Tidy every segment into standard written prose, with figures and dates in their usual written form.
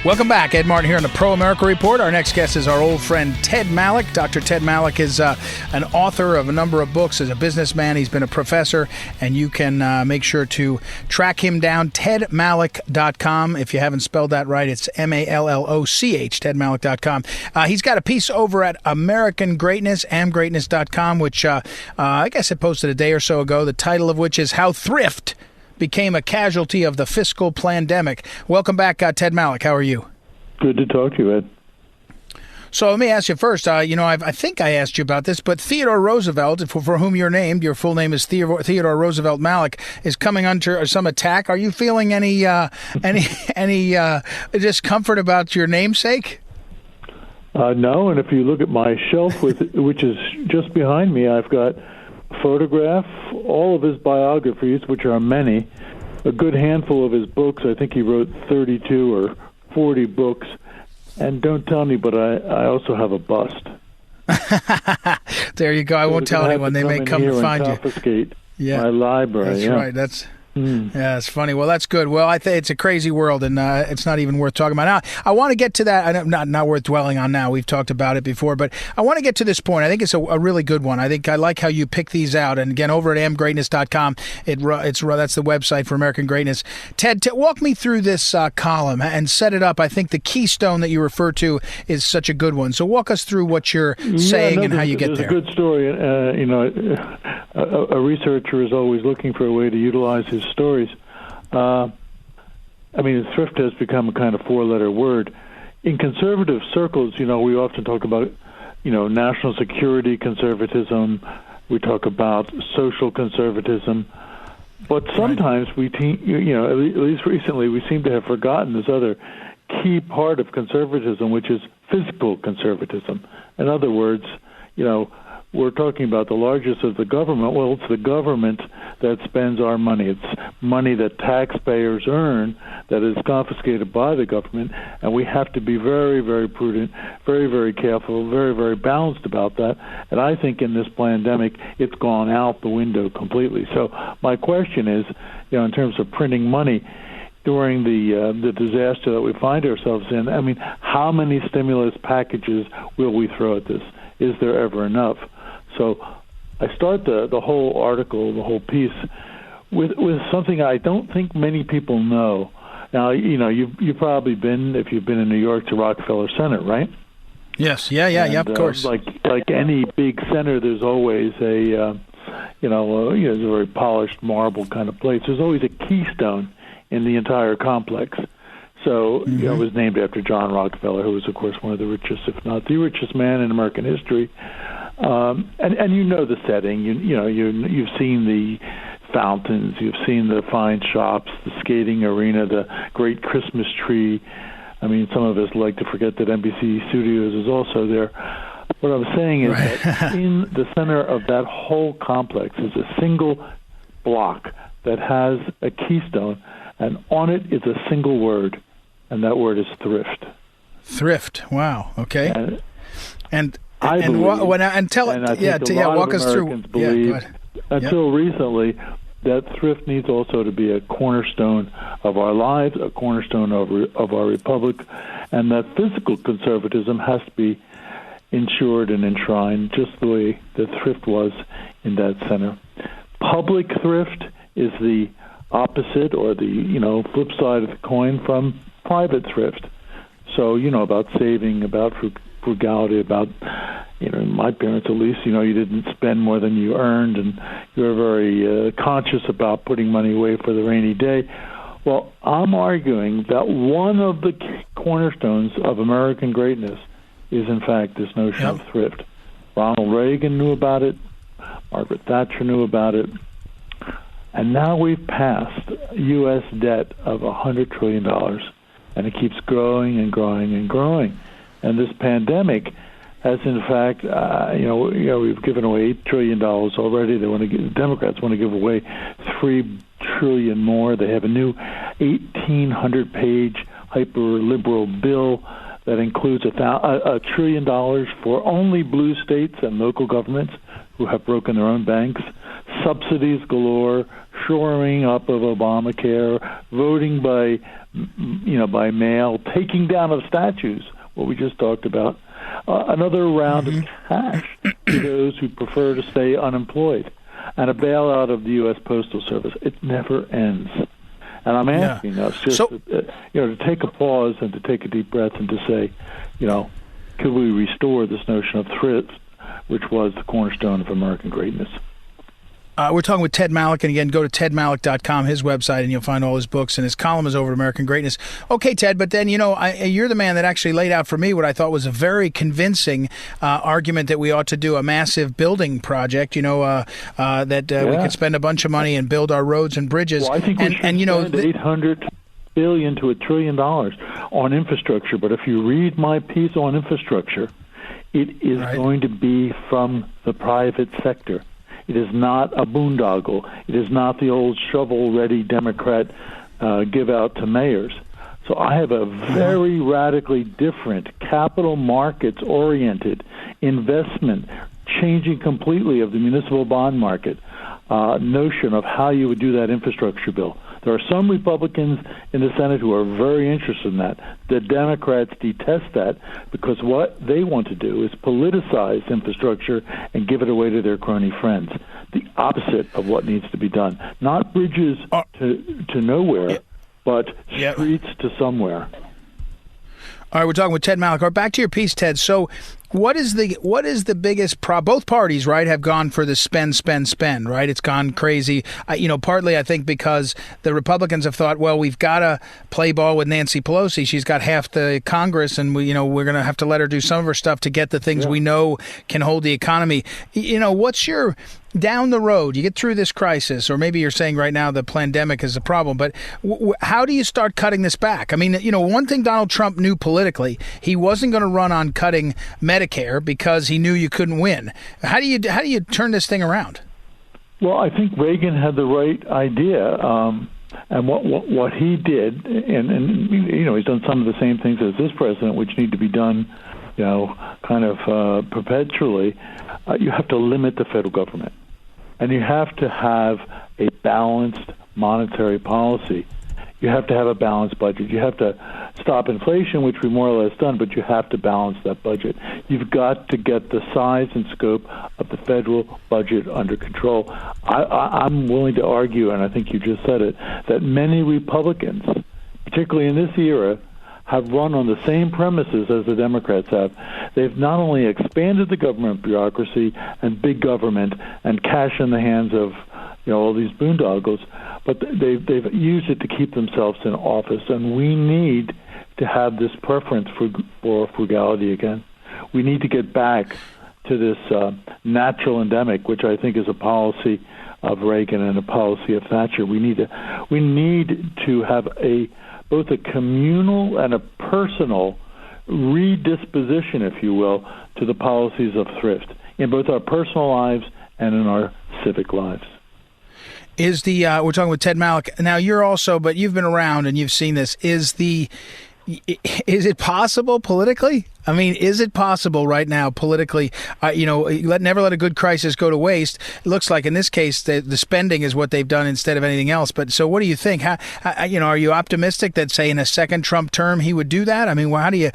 Welcome back. Ed Martin here on the Pro America Report. Our next guest is our old friend Ted Malloch. Dr. Ted Malloch is an author of a number of books. As a businessman, he's been a professor, and you can make sure to track him down, tedmalloch.com. If you haven't spelled that right, it's Malloch, tedmalloch.com. He's got a piece over at American Greatness, amgreatness.com, which I guess I posted a day or so ago, the title of which is How Thrift Became a Casualty of the Fiscal Plandemic. Welcome back, Ted Malloch. How are you? Good to talk to you, Ed. So let me ask you first, I think I asked you about this, but Theodore Roosevelt, for whom you're named, your full name is Theodore Roosevelt Malloch, is coming under some attack. Are you feeling any discomfort about your namesake? No, and if you look at my shelf, which is just behind me, I've got photograph, all of his biographies, which are many, a good handful of his books. I think he wrote 32 or 40 books. And don't tell me, but I also have a bust. There you go. I won't tell anyone. They may come to find you. Confiscate my library. That's right. Yeah, it's funny. Well, that's good. Well, I think it's a crazy world, and it's not even worth talking about. Now, I want to get to that. Not worth dwelling on now. We've talked about it before, but I want to get to this point. I think it's a really good one. I like how you pick these out. And again, over at amgreatness.com, that's the website for American Greatness. Ted, walk me through this column and set it up. I think the keystone that you refer to is such a good one. So walk us through what you're saying and how you get there. It's a good story. A researcher is always looking for a way to utilize his stories. Thrift has become a kind of four-letter word. In conservative circles, we often talk about, national security conservatism. We talk about social conservatism. But sometimes at least recently, we seem to have forgotten this other key part of conservatism, which is fiscal conservatism. In other words, we're talking about the largest of the government. Well, it's the government that spends our money. It's money that taxpayers earn that is confiscated by the government, and we have to be very, very prudent, very, very careful, very, very balanced about that. And I think in this pandemic, it's gone out the window completely. So my question is, in terms of printing money, during the disaster that we find ourselves in, how many stimulus packages will we throw at this? Is there ever enough? So I start the whole article, the whole piece, with something I don't think many people know. Now, you've probably been, if you've been in New York, to Rockefeller Center, right? Yes, yeah, of course. Like any big center, there's always a very polished marble kind of place. There's always a keystone in the entire complex. So it was named after John Rockefeller, who was, of course, one of the richest, if not the richest man in American history. And you know the setting. You've seen the fountains, you've seen the fine shops, the skating arena, the great Christmas tree. Some of us like to forget that NBC Studios is also there. What I'm saying is that in the center of that whole complex is a single block that has a keystone, and on it is a single word, and that word is thrift. Thrift. Wow. Okay. And walk us through. Until recently, that thrift needs also to be a cornerstone of our lives, a cornerstone of our republic, and that physical conservatism has to be ensured and enshrined just the way that thrift was in that center. Public thrift is the opposite, or the flip side of the coin from private thrift. So about saving, about frugality, about my parents at least, you didn't spend more than you earned, and you were very conscious about putting money away for the rainy day. Well, I'm arguing that one of the cornerstones of American greatness is, in fact, this notion of thrift. Ronald Reagan knew about it. Margaret Thatcher knew about it. And now we've passed U.S. debt of $100 trillion, and it keeps growing and growing and growing. And this pandemic has, in fact, we've given away $8 trillion already. The Democrats want to give away $3 trillion more. They have a new 1,800-page hyper-liberal bill that includes $1 trillion for only blue states and local governments who have broken their own banks, subsidies galore, shoring up of Obamacare, voting by by mail, taking down of statues, what we just talked about, another round of cash to those who prefer to stay unemployed, and a bailout of the U.S. Postal Service. It never ends. And I'm asking us just to take a pause and to take a deep breath and to say, could we restore this notion of thrift, which was the cornerstone of American greatness? We're talking with Ted Malloch, and again, go to tedmalloch.com, his website, and you'll find all his books, and his column is over at American Greatness. Okay, Ted, but then, you're the man that actually laid out for me what I thought was a very convincing argument that we ought to do a massive building project, we could spend a bunch of money and build our roads and bridges. Well, I think we should spend $800 billion to $1 trillion on infrastructure, but if you read my piece on infrastructure, it is going to be from the private sector. It is not a boondoggle. It is not the old shovel-ready Democrat give out to mayors. So I have a very radically different capital markets-oriented investment, changing completely of the municipal bond market notion of how you would do that infrastructure bill. There are some Republicans in the Senate who are very interested in that. The Democrats detest that because what they want to do is politicize infrastructure and give it away to their crony friends. The opposite of what needs to be done. Not bridges to nowhere, but streets to somewhere. All right, we're talking with Ted Malloch. All right, back to your piece, Ted. So what is the biggest problem? Both parties, right, have gone for the spend, right? It's gone crazy. Partly I think because the Republicans have thought, well, we've got to play ball with Nancy Pelosi. She's got half the Congress, and we're going to have to let her do some of her stuff to get the things we know can hold the economy. What's your down the road, you get through this crisis, or maybe you're saying right now the pandemic is the problem, but how do you start cutting this back? I mean, one thing Donald Trump knew politically, he wasn't going to run on cutting Medicare because he knew you couldn't win. How do you turn this thing around? Well, I think Reagan had the right idea, and what he did, and he's done some of the same things as this president, which need to be done, kind of perpetually. You have to limit the federal government. And you have to have a balanced monetary policy. You have to have a balanced budget. You have to stop inflation, which we more or less done, but you have to balance that budget. You've got to get the size and scope of the federal budget under control. I'm willing to argue, and I think you just said it, that many Republicans, particularly in this era, have run on the same premises as the Democrats have. They've not only expanded the government bureaucracy and big government and cash in the hands of all these boondoggles, but they've used it to keep themselves in office. And we need to have this preference for frugality again. We need to get back to this natural endemic, which I think is a policy of Reagan and a policy of Thatcher. We need to have both a communal and a personal redisposition, if you will, to the policies of thrift in both our personal lives and in our civic lives. We're talking with Ted Malloch. Now but you've been around and you've seen this. Is it possible politically? I mean, is it possible right now politically? Never let a good crisis go to waste. It looks like in this case the spending is what they've done instead of anything else. But so, what do you think? Are you optimistic that, say, in a second Trump term he would do that? I mean, how do you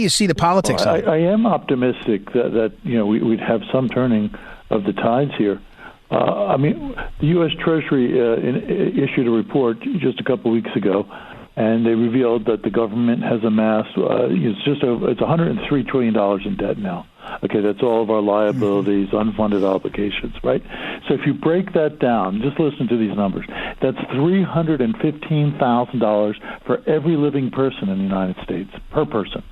see the politics of it? I am optimistic that we'd have some turning of the tides here. The U.S. Treasury issued a report just a couple weeks ago. And they revealed that the government has amassed it's $103 trillion in debt now. Okay, that's all of our liabilities, unfunded obligations, right? So if you break that down, just listen to these numbers. That's $315,000 for every living person in the United States, per person.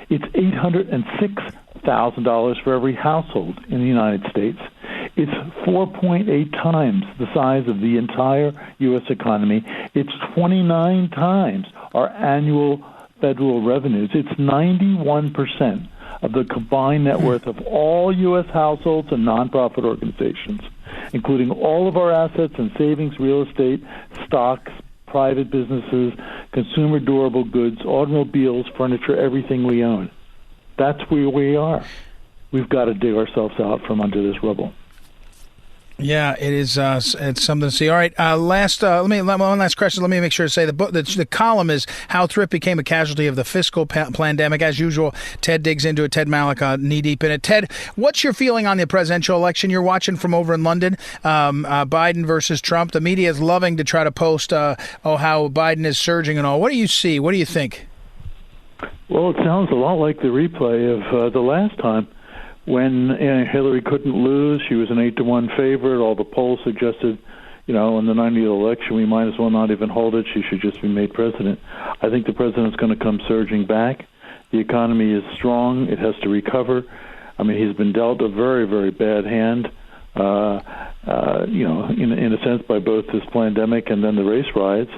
It's $806,000 for every household in the United States. It's 4.8 times the size of the entire U.S. economy. It's 29 times our annual federal revenues. It's 91% of the combined net worth of all U.S. households and nonprofit organizations, including all of our assets and savings, real estate, stocks, private businesses, consumer durable goods, automobiles, furniture, everything we own. That's where we are. We've got to dig ourselves out from under this rubble. Yeah, it is. It's something to see. All right. One last question. Let me make sure to say the column is "How Thrift Became a Casualty of the Fiscal Plandemic." As usual, Ted digs into it. Ted Malloch, knee deep in it. Ted, what's your feeling on the presidential election? You're watching from over in London. Biden versus Trump. The media is loving to try to post, how Biden is surging and all. What do you see? What do you think? Well, it sounds a lot like the replay of the last time. When Hillary couldn't lose, she was an 8-1 favorite. All the polls suggested, in the 90th election, we might as well not even hold it. She should just be made president. I think the president's going to come surging back. The economy is strong. It has to recover. I mean, he's been dealt a very, very bad hand, in a sense, by both this pandemic and then the race riots.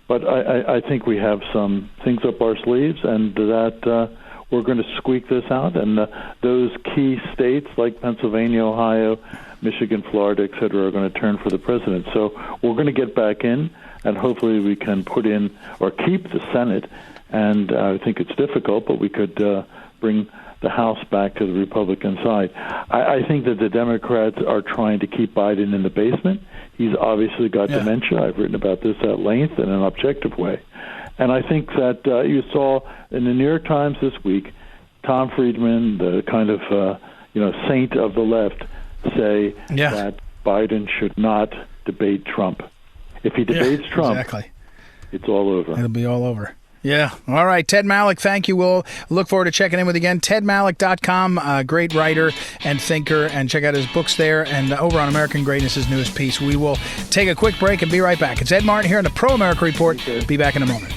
But I think we have some things up our sleeves, and that we're going to squeak this out, and those key states like Pennsylvania, Ohio, Michigan, Florida, et cetera, are going to turn for the president. So we're going to get back in, and hopefully we can put in or keep the Senate. And I think it's difficult, but we could bring the House back to the Republican side. I think that the Democrats are trying to keep Biden in the basement. He's obviously got dementia. I've written about this at length in an objective way. And I think that you saw in the New York Times this week, Tom Friedman, the kind of saint of the left, say that Biden should not debate Trump. If he debates Trump, it's all over. It'll be all over. Yeah. All right. Ted Malloch, thank you. We'll look forward to checking in with you again. TedMalloch.com, great writer and thinker, and check out his books there. And over on American Greatness, his newest piece. We will take a quick break and be right back. It's Ed Martin here on the Pro America Report. Be back in a moment.